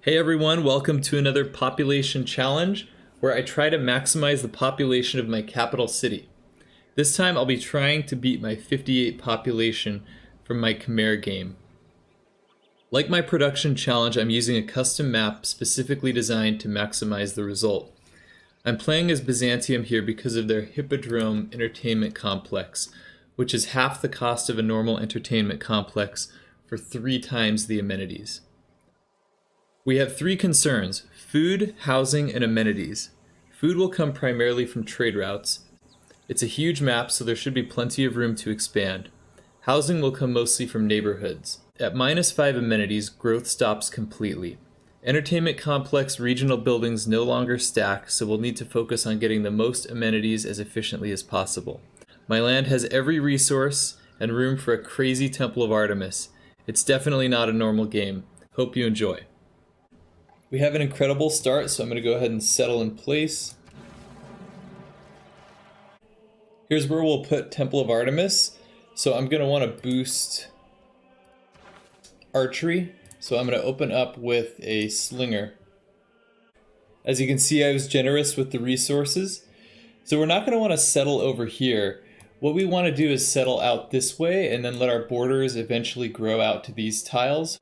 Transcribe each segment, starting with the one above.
Hey everyone, welcome to another population challenge where I try to maximize the population of my capital city. This time I'll be trying to beat my 58 population from my Khmer game. Like my production challenge, I'm using a custom map specifically designed to maximize the result. I'm playing as Byzantium here because of their Hippodrome entertainment complex, which is half the cost of a normal entertainment complex for 3 times the amenities. We have 3 concerns: food, housing, and amenities. Food will come primarily from trade routes. It's a huge map, so there should be plenty of room to expand. Housing will come mostly from neighborhoods. At -5 amenities, growth stops completely. Entertainment complex regional buildings no longer stack, so we'll need to focus on getting the most amenities as efficiently as possible. My land has every resource and room for a crazy Temple of Artemis. It's definitely not a normal game. Hope you enjoy. We have an incredible start, so I'm going to go ahead and settle in place. Here's where we'll put Temple of Artemis. So I'm going to want to boost archery. So I'm going to open up with a slinger. As you can see, I was generous with the resources. So we're not going to want to settle over here. What we want to do is settle out this way and then let our borders eventually grow out to these tiles.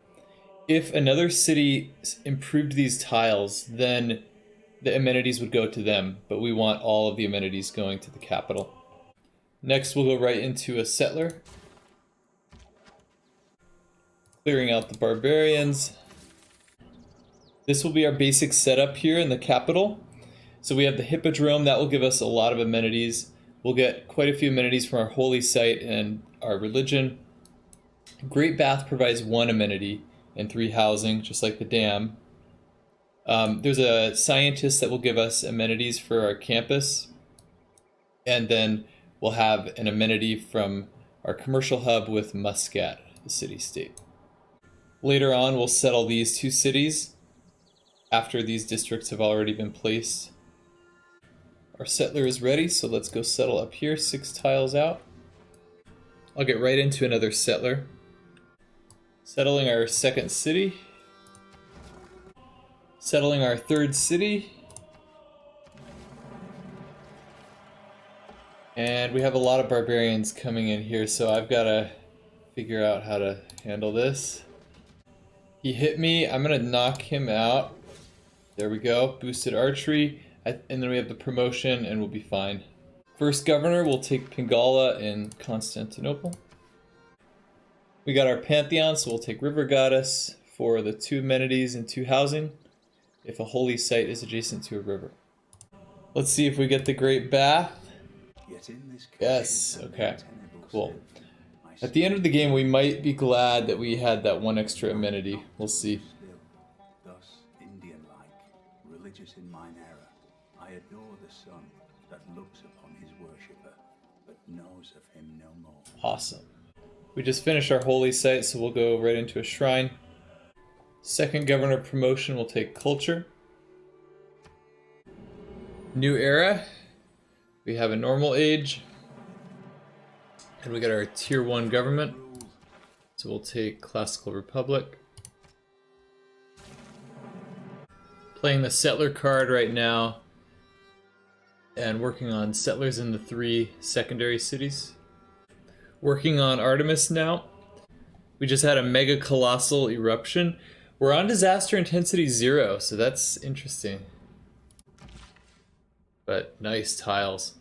If another city improved these tiles, then the amenities would go to them, but we want all of the amenities going to the capital. Next, we'll go right into a settler. Clearing out the barbarians. This will be our basic setup here in the capital. So we have the Hippodrome, that will give us a lot of amenities. We'll get quite a few amenities from our holy site and our religion. Great Bath provides 1 amenity and 3 housing, just like the dam. There's a scientist that will give us amenities for our campus. And then we'll have an amenity from our commercial hub with Muscat, the city-state. Later on, we'll settle these 2 cities after these districts have already been placed. Our settler is ready, so let's go settle up here, 6 tiles out. I'll get right into another settler. Settling our 2nd city. Settling our 3rd city. And we have a lot of barbarians coming in here, so I've got to figure out how to handle this. He hit me. I'm going to knock him out. There we go. Boosted archery. And then we have the promotion, and we'll be fine. First governor, we'll take Pingala in Constantinople. We got our Pantheon, so we'll take River Goddess for the 2 amenities and 2 housing if a holy site is adjacent to a river. Let's see if we get the Great Bath. Yes, okay, cool. At the end of the game, we might be glad that we had that 1 extra amenity. We'll see. Thus, Indian-like, religious in mine error, I adore the sun that looks upon his worshipper, but knows of him no more. Awesome. We just finished our holy site, so we'll go right into a shrine. Second governor promotion, we'll take culture. New era. We have a normal age. And we got our tier 1 government. So we'll take classical republic. Playing the settler card right now. And working on settlers in the 3 secondary cities. Working on Artemis now. We just had a mega colossal eruption. We're on disaster intensity 0, so that's interesting. But nice tiles.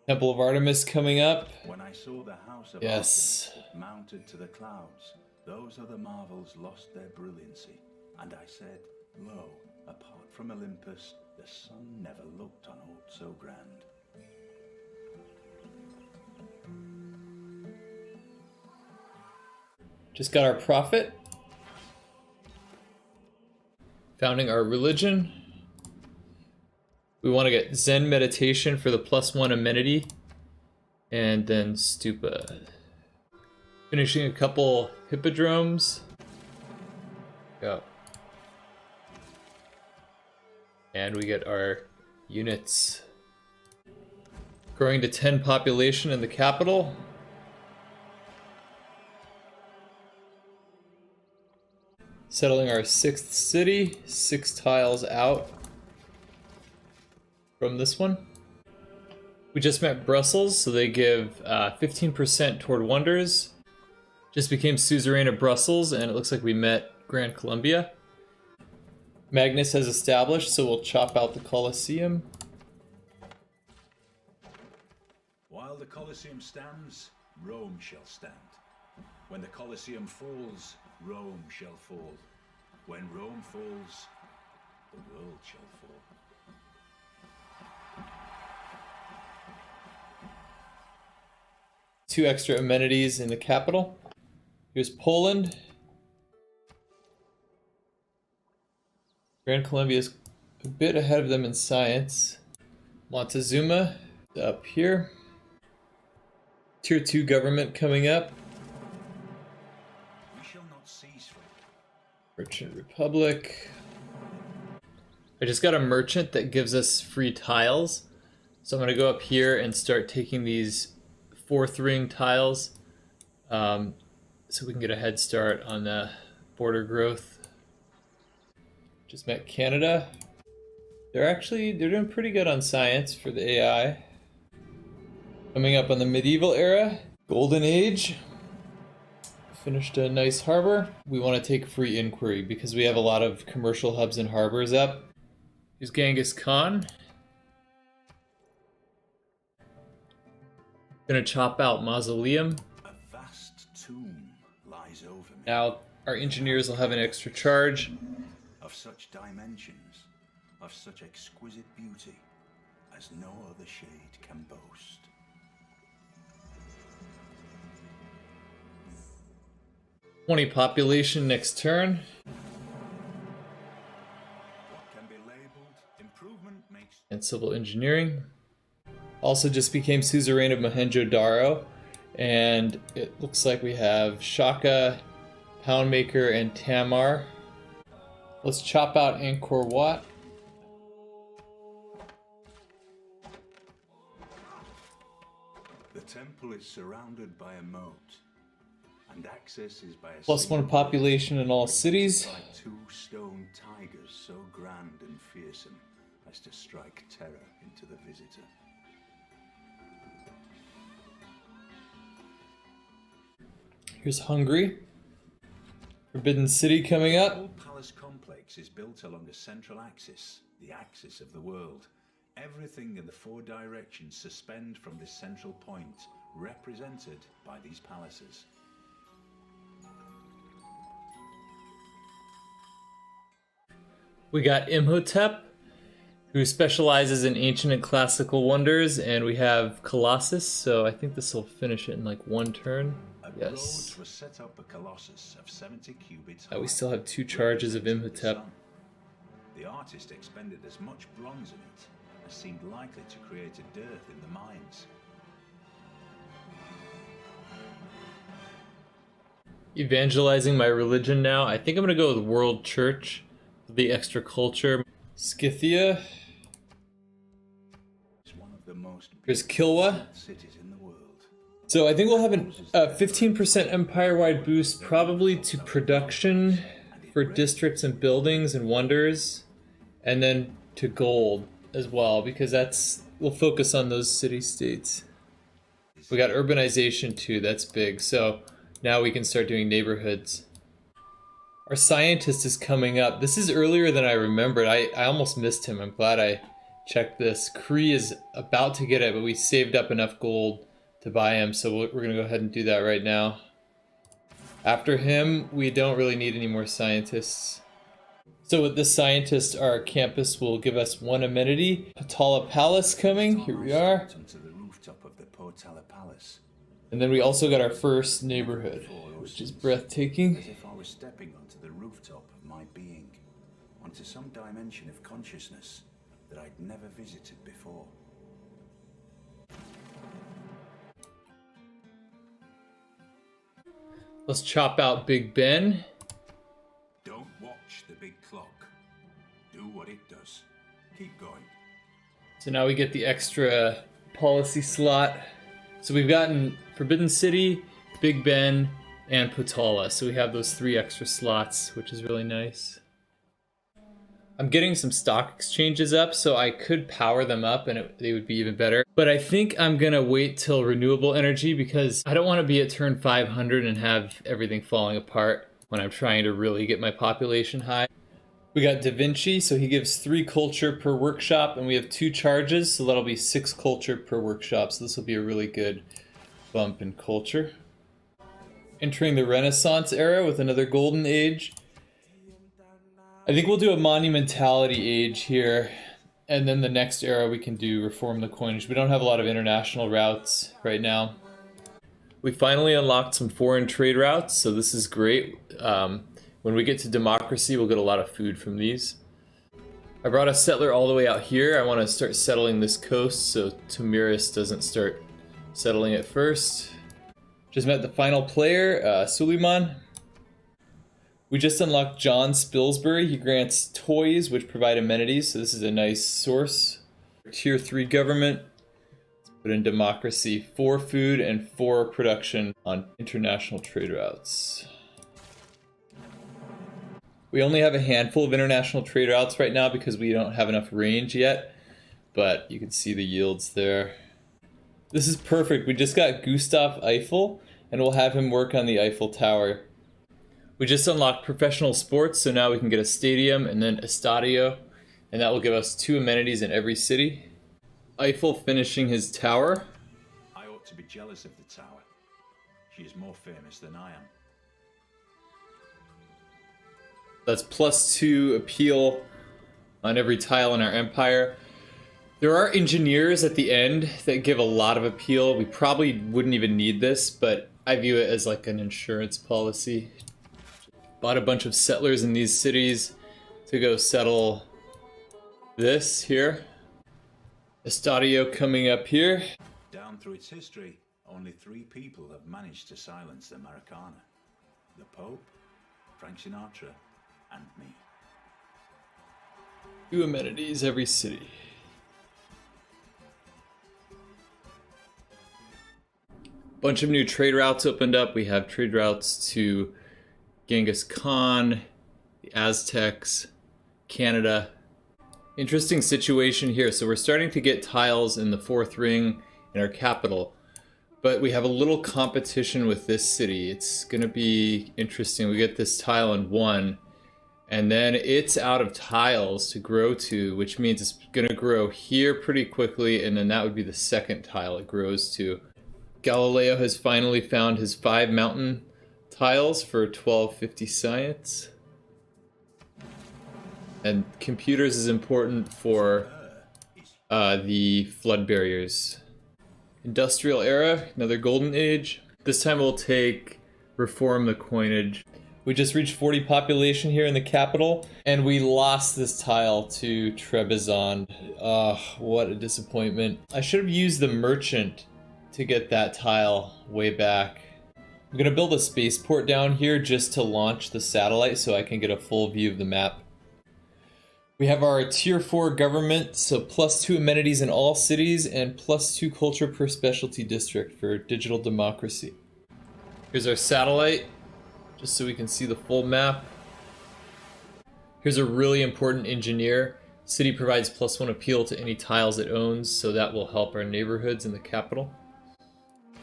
Temple of Artemis coming up. When I saw the house of yes. Artemis mounted to the clouds, those other marvels lost their brilliancy. And I said, lo, apart from Olympus, the sun never looked on aught so grand. Just got our prophet. Founding our religion. We want to get Zen meditation for the +1 amenity. And then stupa. Finishing a couple hippodromes. Go. And we get our units. Growing to 10 population in the capital. Settling our 6th city, 6 tiles out from this one. We just met Brussels, so they give 15% toward wonders. Just became suzerain of Brussels, and it looks like we met Grand Columbia. Magnus has established, so we'll chop out the Colosseum. While the Colosseum stands, Rome shall stand. When the Colosseum falls, Rome shall fall. When Rome falls, the world shall fall. Two extra amenities in the capital. Here's Poland. Grand Columbia is a bit ahead of them in science. Montezuma up here. Tier 2 government coming up. We shall not cease from Merchant Republic. I just got a merchant that gives us free tiles. So I'm going to go up here and start taking these 4th ring tiles so we can get a head start on the border growth. Just met Canada. They're doing pretty good on science for the AI. Coming up on the medieval era, Golden Age. Finished a nice harbor. We want to take free inquiry because we have a lot of commercial hubs and harbors up. Here's Genghis Khan. Gonna chop out Mausoleum. a vast tomb lies over me. Now our engineers will have an extra charge. Of such dimensions, of such exquisite beauty, as no other shade can boast. 20 population next turn. What can be labeled improvement makes And civil engineering. Also just became suzerain of Mohenjo-Daro. And it looks like we have Shaka, Poundmaker, and Tamar. Let's chop out Angkor Wat. the temple is surrounded by a moat, and access is by a Plus 1 single population in all cities. by 2 stone tigers so grand and fearsome as to strike terror into the visitor. Here's Hungary. Forbidden City coming The up. whole palace complex is built along a central axis, the axis of the world. Everything in the 4 directions suspend from this central point, represented by these palaces. We got Imhotep, who specializes in ancient and classical wonders, and we have Colossus, so I think this will finish it in like 1 turn. A Yes. road was set up a colossus of 70 cubits We high, still have 2 charges of representing the Imhotep. sun. The artist expended as much bronze in it as seemed likely to create a dearth in the mines. Evangelizing my religion now. I think I'm gonna go with World Church, the extra culture. Scythia. It's one of the most Here's Kilwa. cities in the world. So I think we'll have a 15% empire-wide boost, probably to production for districts and buildings and wonders, and then to gold as well, because we'll focus on those city-states. We got urbanization too, that's big. So now we can start doing neighborhoods. Our scientist is coming up. This is earlier than I remembered. I almost missed him. I'm glad I checked this. Kree is about to get it, but we saved up enough gold to buy him, so we're gonna go ahead and do that right now. After him, we don't really need any more scientists. So with this scientist, our campus will give us 1 amenity. Potala Palace coming, here we are. Onto the rooftop of the Potala Palace, And then we also got our first neighborhood, which is breathtaking. as if I was stepping onto the rooftop of my being, onto some dimension of consciousness that I'd never visited before. Let's chop out Big Ben. Don't watch the big clock. Do what it does. Keep going. So now we get the extra policy slot. So we've gotten Forbidden City, Big Ben, and Potala. So we have those 3 extra slots, which is really nice. I'm getting some stock exchanges up, so I could power them up and they would be even better. But I think I'm gonna wait till renewable energy because I don't want to be at turn 500 and have everything falling apart when I'm trying to really get my population high. We got Da Vinci, so he gives 3 culture per workshop, and we have 2 charges, so that'll be 6 culture per workshop. So this will be a really good bump in culture. Entering the Renaissance era with another golden age. I think we'll do a monumentality age here, and then the next era we can do reform the coinage. We don't have a lot of international routes right now. We finally unlocked some foreign trade routes, so this is great. When we get to democracy, we'll get a lot of food from these. I brought a settler all the way out here. I want to start settling this coast so Tamiris doesn't start settling it first. Just met the final player, Suleiman. We just unlocked John Spilsbury. He grants toys, which provide amenities, so this is a nice source. Tier 3 government. Let's put in democracy, 4 food and 4 production on international trade routes. We only have a handful of international trade routes right now because we don't have enough range yet, but you can see the yields there. This is perfect. We just got Gustav Eiffel, and we'll have him work on the Eiffel Tower. We just unlocked professional sports, so now we can get a stadium and then estadio, and that will give us 2 amenities in every city. Eiffel finishing his tower. I ought to be jealous of the tower. She is more famous than I am. That's +2 appeal on every tile in our empire. There are engineers at the end that give a lot of appeal. We probably wouldn't even need this, but I view it as like an insurance policy. Bought a bunch of settlers in these cities to go settle this here. Estadio coming up here. Down through its history, only 3 people have managed to silence the Americana. The Pope, Frank Sinatra, and me. 2 amenities every city. Bunch of new trade routes opened up. We have trade routes to Genghis Khan, the Aztecs, Canada. Interesting situation here. So we're starting to get tiles in the 4th ring in our capital, but we have a little competition with this city. It's gonna be interesting. We get this tile in 1, and then it's out of tiles to grow to, which means it's gonna grow here pretty quickly, and then that would be the 2nd tile it grows to. Galileo has finally found his 5 mountain tiles for 1250 science. And computers is important for the flood barriers. Industrial era, another golden age. This time we'll take reform the coinage. We just reached 40 population here in the capital, and we lost this tile to Trebizond. What a disappointment. I should have used the merchant to get that tile way back. I'm gonna build a spaceport down here just to launch the satellite so I can get a full view of the map. We have our tier 4 government, so +2 amenities in all cities and +2 culture per specialty district for digital democracy. Here's our satellite, just so we can see the full map. Here's a really important engineer. City provides +1 appeal to any tiles it owns, so that will help our neighborhoods in the capital.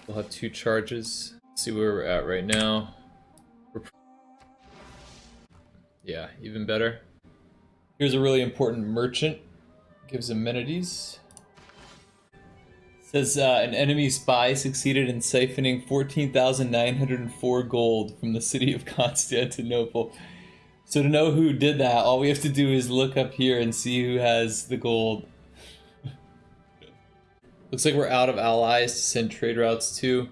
We'll have 2 charges. See where we're at right now. Yeah, even better. Here's a really important merchant. Gives amenities. Says an enemy spy succeeded in siphoning 14,904 gold from the city of Constantinople. So to know who did that, all we have to do is look up here and see who has the gold. Looks like we're out of allies to send trade routes to.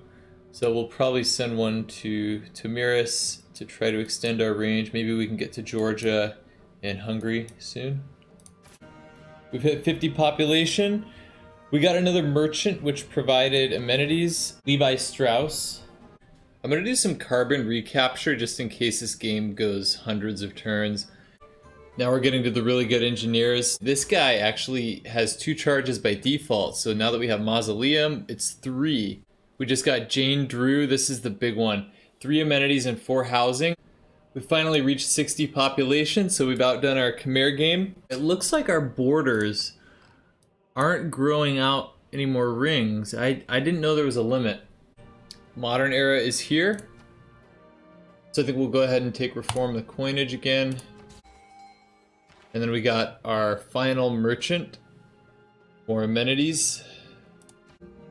So we'll probably send one to Tamiris to try to extend our range. Maybe we can get to Georgia and Hungary soon. We've hit 50 population. We got another merchant which provided amenities. Levi Strauss. I'm gonna do some carbon recapture just in case this game goes hundreds of turns. Now we're getting to the really good engineers. This guy actually has 2 charges by default, so now that we have Mausoleum, it's 3. We just got Jane Drew. This is the big one. 3 amenities and 4 housing. We finally reached 60 population, so we've outdone our Khmer game. It looks like our borders aren't growing out any more rings. I didn't know there was a limit. Modern era is here. So I think we'll go ahead and take reform the coinage again. And then we got our final merchant. More amenities.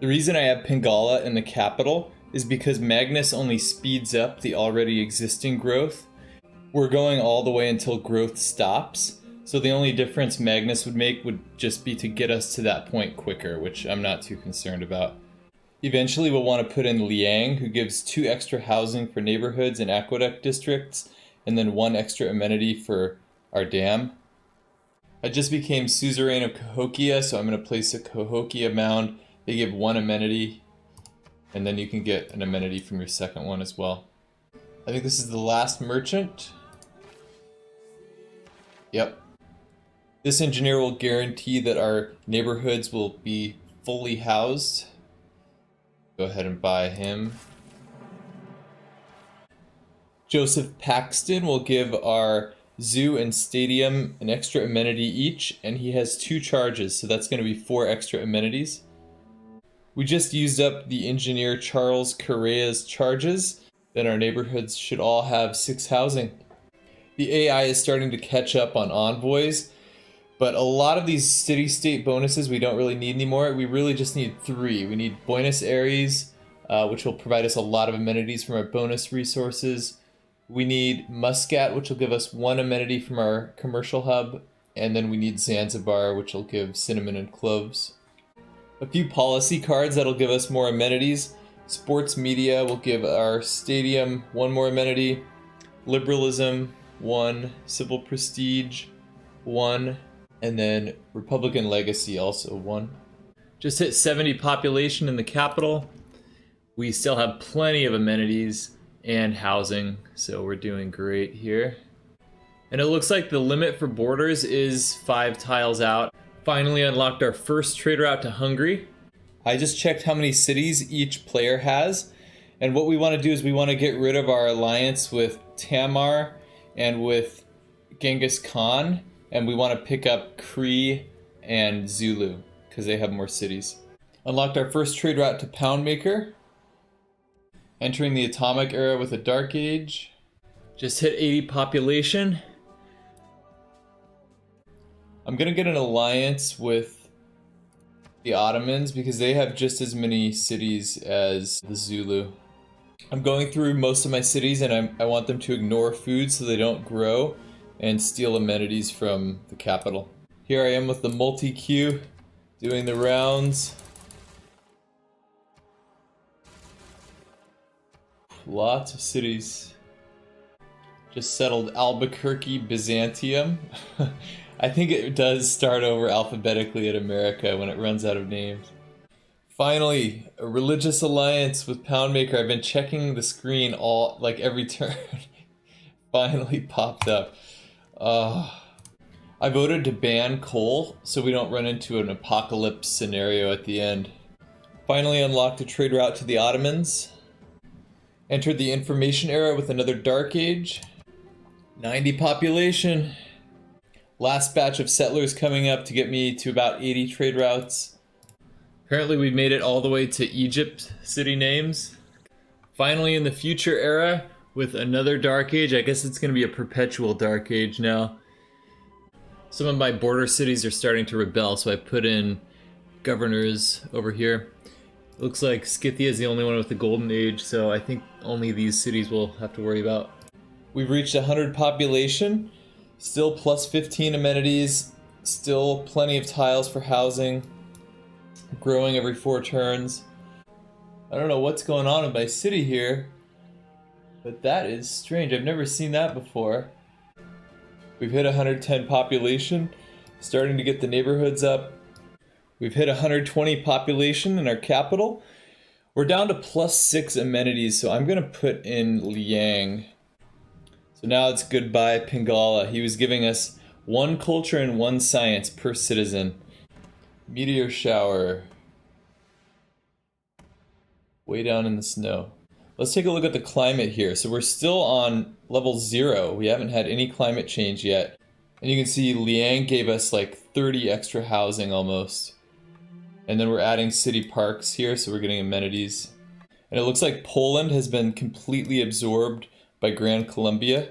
The reason I have Pingala in the capital is because Magnus only speeds up the already existing growth. We're going all the way until growth stops. So the only difference Magnus would make would just be to get us to that point quicker, which I'm not too concerned about. Eventually we'll want to put in Liang, who gives 2 extra housing for neighborhoods and aqueduct districts, and then 1 extra amenity for our dam. I just became suzerain of Cahokia, so I'm going to place a Cahokia mound. They give 1 amenity, and then you can get an amenity from your second one as well. I think this is the last merchant. Yep. This engineer will guarantee that our neighborhoods will be fully housed. Go ahead and buy him. Joseph Paxton will give our zoo and stadium an extra amenity each, and he has 2 charges, so that's going to be 4 extra amenities. We just used up the engineer Charles Correa's charges. Then our neighborhoods should all have 6 housing. The AI is starting to catch up on envoys, but a lot of these city-state bonuses we don't really need anymore. We really just need 3. We need Buenos Aires, which will provide us a lot of amenities from our bonus resources. We need Muscat, which will give us 1 amenity from our commercial hub. And then we need Zanzibar, which will give cinnamon and cloves. A few policy cards that'll give us more amenities. Sports media will give our stadium 1 more amenity. Liberalism, 1. Civil prestige, 1. And then Republican legacy, also 1. Just hit 70 population in the capital. We still have plenty of amenities and housing, so we're doing great here. And it looks like the limit for borders is 5 tiles out. Finally unlocked our first trade route to Hungary. I just checked how many cities each player has, and what we want to do is we want to get rid of our alliance with Tamar and with Genghis Khan, and we want to pick up Cree and Zulu because they have more cities. Unlocked our first trade route to Poundmaker. Entering the Atomic Era with a Dark Age. Just hit 80 population. I'm gonna get an alliance with the Ottomans because they have just as many cities as the Zulu. I'm going through most of my cities and I want them to ignore food so they don't grow and steal amenities from the capital. Here I am with the multi-queue, doing the rounds. Lots of cities. Just settled Albuquerque, Byzantium. I think it does start over alphabetically at America when it runs out of names. Finally, a religious alliance with Poundmaker. I've been checking the screen every turn. Finally popped up. I voted to ban coal so we don't run into an apocalypse scenario at the end. Finally unlocked a trade route to the Ottomans. Entered the Information Era with another Dark Age. 90 population. Last batch of settlers coming up to get me to about 80 trade routes. Apparently we made it all the way to Egypt city names. Finally in the Future Era with another Dark Age. I guess it's going to be a perpetual Dark Age now. Some of my border cities are starting to rebel, so I put in governors over here. It looks like Scythia is the only one with the Golden Age, so I think only these cities we'll have to worry about. We've reached 100 population, still plus 15 amenities, still plenty of tiles for housing, growing every 4 turns. I don't know what's going on in my city here, but that is strange. I've never seen that before. We've hit 110 population, starting to get the neighborhoods up. We've hit 120 population in our capital. We're down to plus 6 amenities, so I'm going to put in Liang. So now it's goodbye Pingala. He was giving us 1 culture and 1 science per citizen. Meteor shower. Way down in the snow. Let's take a look at the climate here. So we're still on level 0. We haven't had any climate change yet. And you can see Liang gave us like 30 extra housing almost. And then we're adding city parks here, so we're getting amenities. And it looks like Poland has been completely absorbed by Grand Columbia.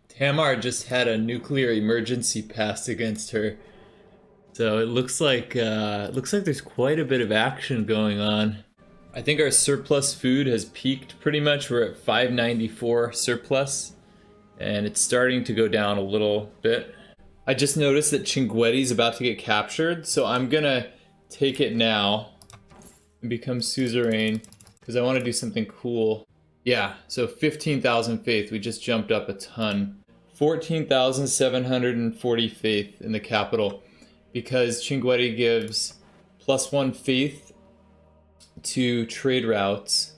Tamar just had a nuclear emergency passed against her. So it looks like there's quite a bit of action going on. I think our surplus food has peaked pretty much. We're at 594 surplus, and it's starting to go down a little bit. I just noticed that Chinguetti is about to get captured, so I'm gonna take it now and become suzerain because I want to do something cool. Yeah, so 15,000 faith. We just jumped up a ton. 14,740 faith in the capital because Chinguetti gives +1 faith to trade routes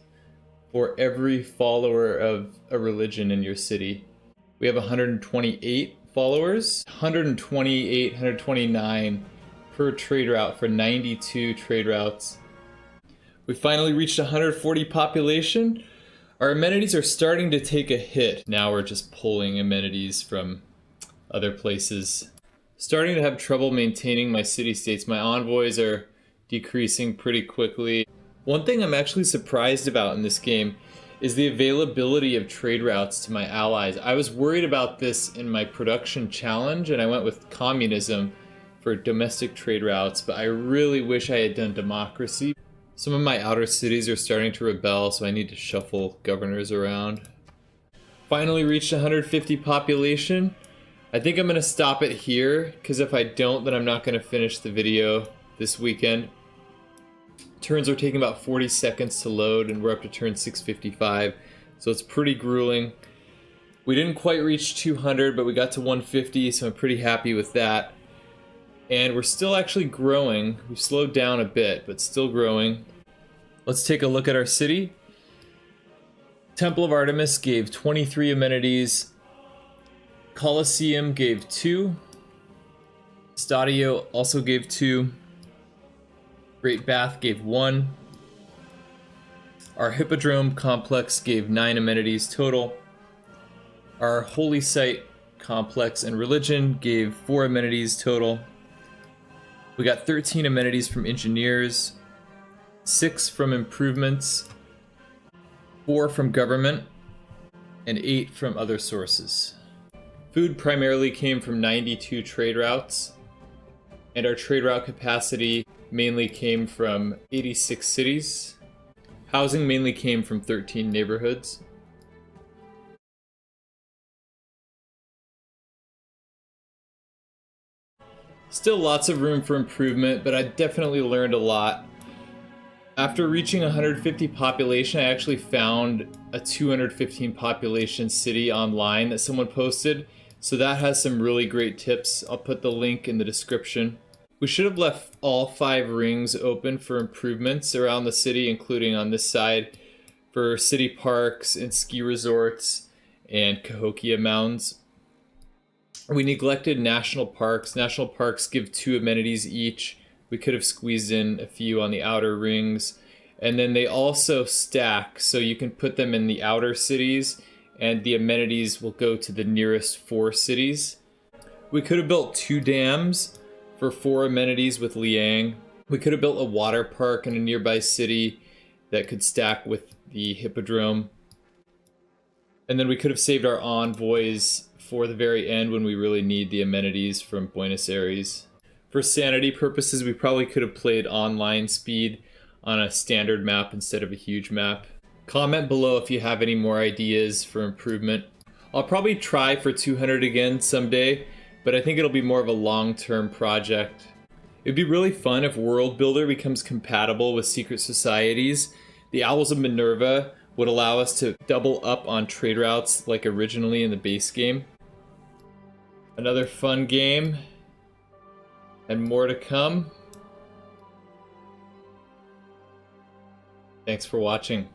for every follower of a religion in your city. We have 128 followers, 128, 129 per trade route for 92 trade routes. We finally reached 140 population. Our amenities are starting to take a hit. Now we're just pulling amenities from other places. Starting to have trouble maintaining my city-states. My envoys are decreasing pretty quickly. One thing I'm actually surprised about in this game is the availability of trade routes to my allies. I was worried about this in my production challenge, and I went with communism for domestic trade routes, but I really wish I had done democracy. Some of my outer cities are starting to rebel, so I need to shuffle governors around. Finally reached 150 population. I think I'm going to stop it here, because if I don't, then I'm not going to finish the video this weekend. Turns are taking about 40 seconds to load, and we're up to turn 655, so it's pretty grueling. We didn't quite reach 200, but we got to 150, so I'm pretty happy with that. And we're still actually growing. We've slowed down a bit, but still growing. Let's take a look at our city. Temple of Artemis gave 23 amenities. Colosseum gave 2. Stadio also gave 2. Great Bath gave 1. Our Hippodrome complex gave 9 amenities total. Our Holy Site complex and religion gave 4 amenities total. We got 13 amenities from engineers, 6 from improvements, 4 from government, and 8 from other sources. Food primarily came from 92 trade routes, and our trade route capacity mainly came from 86 cities. Housing mainly came from 13 neighborhoods. Still lots of room for improvement, but I definitely learned a lot. After reaching 150 population, I actually found a 215 population city online that someone posted, so that has some really great tips. I'll put the link in the description. We should have left all 5 rings open for improvements around the city, including on this side for city parks and ski resorts and Cahokia Mounds. We neglected national parks. National parks give 2 amenities each. We could have squeezed in a few on the outer rings. And then they also stack, so you can put them in the outer cities, and the amenities will go to the nearest 4 cities. We could have built 2 dams for 4 amenities with Liang. We could have built a water park in a nearby city that could stack with the Hippodrome. And then we could have saved our envoys for the very end when we really need the amenities from Buenos Aires. For sanity purposes, we probably could have played online speed on a standard map instead of a huge map. Comment below if you have any more ideas for improvement. I'll probably try for 200 again someday, but I think it'll be more of a long-term project. It'd be really fun if World Builder becomes compatible with secret societies. The Owls of Minerva would allow us to double up on trade routes like originally in the base game. Another fun game, and more to come. Thanks for watching.